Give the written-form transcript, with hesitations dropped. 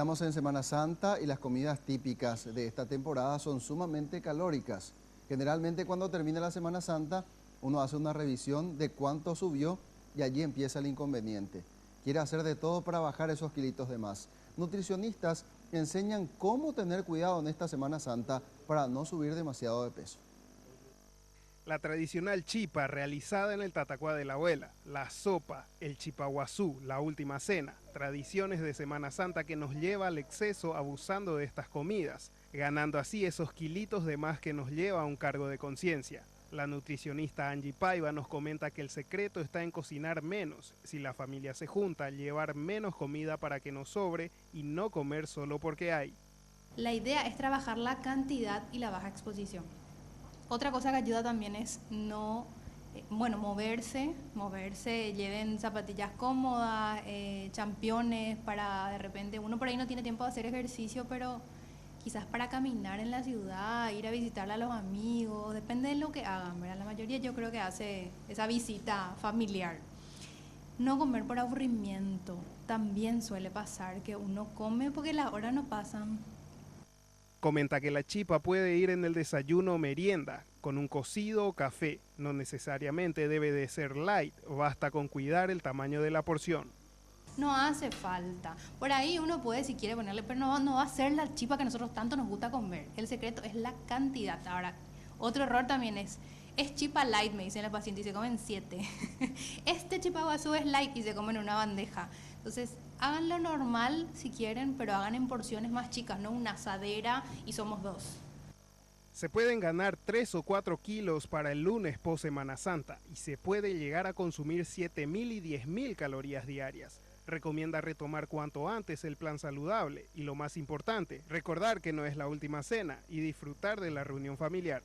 Estamos en Semana Santa y las comidas típicas de esta temporada son sumamente calóricas. Generalmente cuando termina la Semana Santa uno hace una revisión de cuánto subió y allí empieza el inconveniente. Quiere hacer de todo para bajar esos kilitos de más. Nutricionistas enseñan cómo tener cuidado en esta Semana Santa para no subir demasiado de peso. La tradicional chipa realizada en el tatacuá de la abuela, la sopa, el chipaguazú, la última cena, tradiciones de Semana Santa que nos lleva al exceso abusando de estas comidas, ganando así esos kilitos de más que nos lleva a un cargo de conciencia. La nutricionista Angie Paiva nos comenta que el secreto está en cocinar menos, si la familia se junta, llevar menos comida para que nos sobre y no comer solo porque hay. La idea es trabajar la cantidad y la baja exposición. Otra cosa que ayuda también es moverse, lleven zapatillas cómodas, championes para de repente, uno por ahí no tiene tiempo de hacer ejercicio, pero quizás para caminar en la ciudad, ir a visitar a los amigos, depende de lo que hagan, ¿verdad? La mayoría yo creo que hace esa visita familiar. No comer por aburrimiento, también suele pasar que uno come porque las horas no pasan. Comenta que la chipa puede ir en el desayuno o merienda, con un cocido o café. No necesariamente debe de ser light, basta con cuidar el tamaño de la porción. No hace falta. Por ahí uno puede, si quiere ponerle, pero no va a ser la chipa que a nosotros tanto nos gusta comer. El secreto es la cantidad. Ahora, otro error también es chipa light, me dicen los pacientes, y se comen 7. Este chipaguazú es light y se comen en una bandeja. Entonces, hagan lo normal si quieren, pero hagan en porciones más chicas, no una asadera y somos 2. Se pueden ganar 3 o 4 kilos para el lunes post Semana Santa y se puede llegar a consumir 7.000 y 10.000 calorías diarias. Recomienda retomar cuanto antes el plan saludable y lo más importante, recordar que no es la última cena y disfrutar de la reunión familiar.